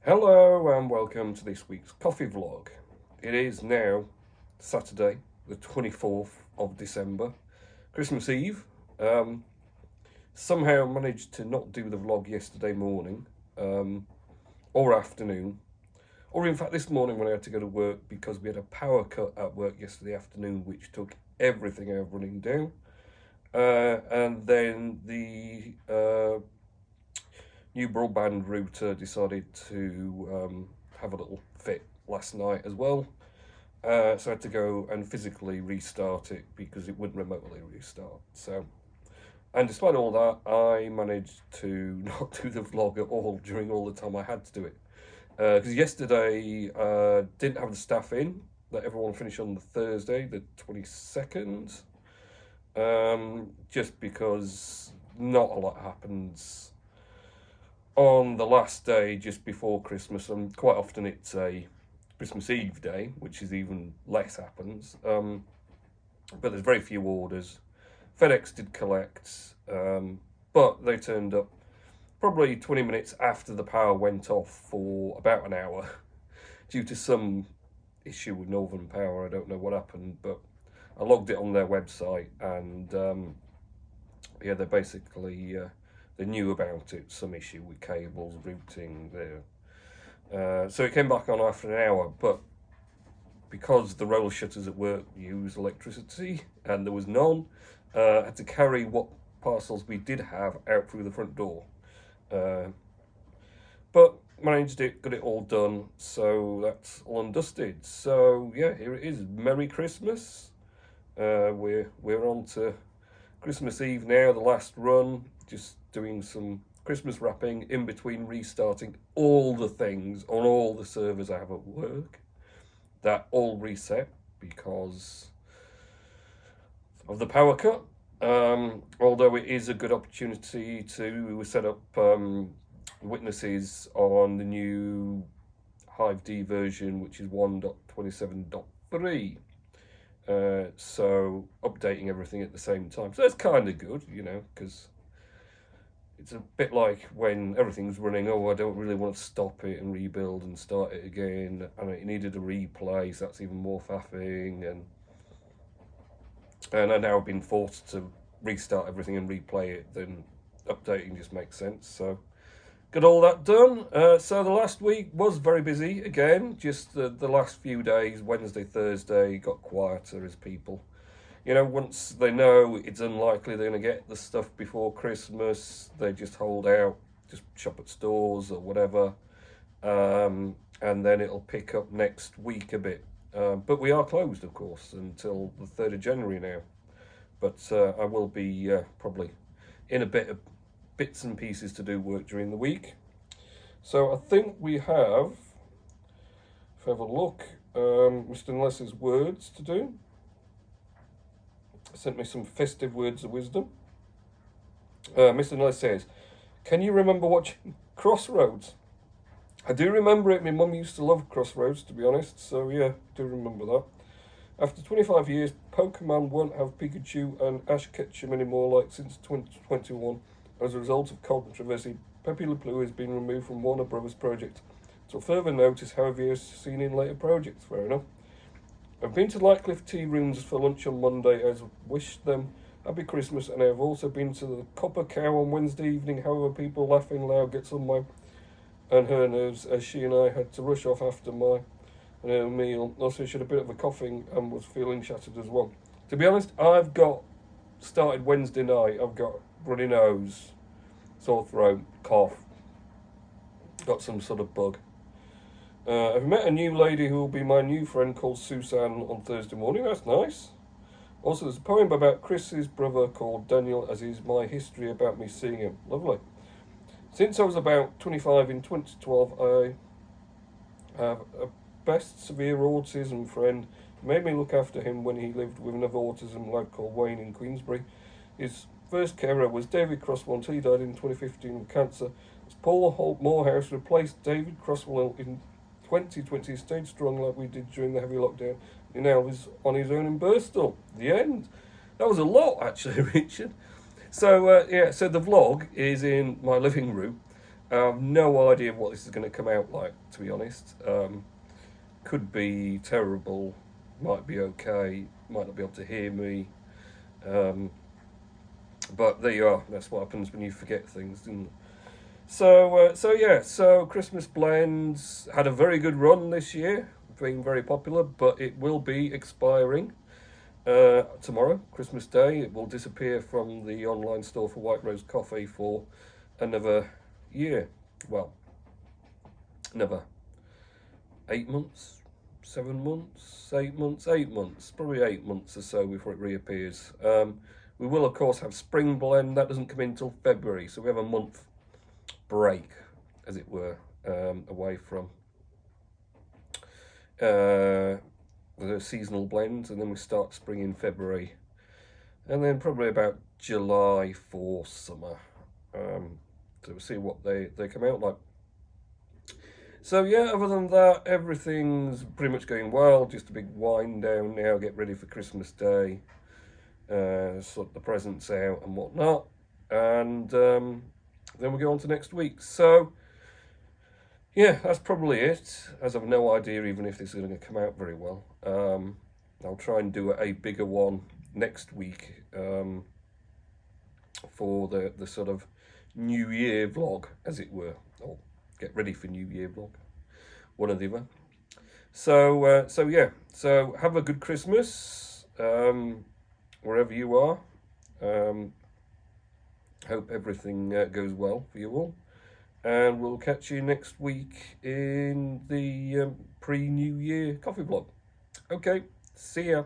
Hello and welcome to this week's coffee vlog. It is now Saturday, the 24th of December, Christmas Eve. Somehow managed to not do the vlog yesterday morning or afternoon, or in fact this morning when I had to go to work because we had a power cut at work yesterday afternoon which took everything out of running down. And then the new broadband router decided to have a little fit last night as well. So I had to go and physically restart it because it wouldn't remotely restart. And despite all that, I managed to not do the vlog at all during all the time I had to do it. Because yesterday didn't have the staff in, let everyone finish on the Thursday, the 22nd. Just because not a lot happens on the last day just before Christmas, and quite often it's a Christmas Eve day, which is even less happens. But there's very few orders. FedEx did collect, but they turned up probably 20 minutes after the power went off for about an hour due to some issue with Northern Power. I don't know what happened, but I logged it on their website, and yeah, they basically they knew about it, some issue with cables, routing there. So it came back on after an hour, but because the roller shutters at work use electricity and there was none, I had to carry what parcels we did have out through the front door. But managed it, got it all done, so that's all and dusted. So yeah, here it is. Merry Christmas. We're on to Christmas Eve now, the last run, just doing some Christmas wrapping in between restarting all the things on all the servers I have at work. That all reset because of the power cut. Although it is a good opportunity to set up witnesses on the new Hive D version, which is 1.27.3. So updating everything at the same time. So that's kind of good, you know, because it's a bit like when everything's running, oh, I don't really want to stop it and rebuild and start it again, and it needed a replay, so that's even more faffing, and I've now been forced to restart everything and replay it, then updating just makes sense. So got all that done. So the last week was very busy again, just the last few days, Wednesday, Thursday, got quieter as people, you know, once they know it's unlikely they're going to get the stuff before Christmas, they just hold out, just shop at stores or whatever, and then it'll pick up next week a bit. But we are closed, of course, until the 3rd of January now. But I will be probably in a bit of bits and pieces to do work during the week. So I think we have, if I have a look, Mr. Nelles's words to do. Sent me some festive words of wisdom. Mr. Nelles says, can you remember watching Crossroads? I do remember it. My mum used to love Crossroads, to be honest. So yeah, do remember that. After 25 years, Pokemon won't have Pikachu and Ash Ketchum anymore like since 2021. As a result of controversy, Pepe Le Pew has been removed from Warner Brothers project. Until further notice, however, he is seen in later projects. Fair enough. I've been to Lightcliff Tea Rooms for lunch on Monday. I've wished them happy Christmas, and I have also been to the Copper Cow on Wednesday evening. However, people laughing loud gets on my and her nerves as she and I had to rush off after my meal. Also, she had a bit of a coughing and was feeling shattered as well. To be honest, I've got started Wednesday night. I've got runny nose, sore throat, cough, got some sort of bug. I've met a new lady who will be my new friend called Susan on Thursday morning. That's nice. Also, there's a poem about Chris's brother called Daniel, as is my history about me seeing him. Lovely. Since I was about 25 in 2012, I have a best severe autism friend who made me look after him when he lived with another autism lad called Wayne in Queensbury. His first carer was David Crosswell until he died in 2015 of cancer. As Paul Holt Morehouse replaced David Crosswell in 2020, he stayed strong like we did during the heavy lockdown. He now is on his own in Bristol. The end. That was a lot, actually, Richard. So, yeah, so the vlog is in my living room. I have no idea what this is going to come out like, to be honest. Could be terrible, might be okay, might not be able to hear me. But there you are. That's what happens when you forget things, isn't it? So Christmas blends had a very good run this year, being very popular, but it will be expiring tomorrow, Christmas Day. It will disappear from the online store for White Rose Coffee for another year. Well, another 8 months, 7 months, 8 months, 8 months, probably 8 months or so before it reappears. We will, of course, have spring blend. That doesn't come in until February, so we have a month break, as it were, away from the seasonal blends, and then we start spring in February, and then probably about July for summer. So we'll see what they come out like. So yeah, other than that, everything's pretty much going well. Just a big wind down now, get ready for Christmas Day, sort the presents out and whatnot, and then we'll go on to next week. So yeah, that's probably it, as I've no idea even if this is going to come out very well. I'll try and do a bigger one next week for the sort of New Year vlog, as it were, or get ready for New Year vlog, one or the other. So yeah, so have a good Christmas, wherever you are. Hope everything goes well for you all, and we'll catch you next week in the pre-New Year coffee vlog. Okay, see ya.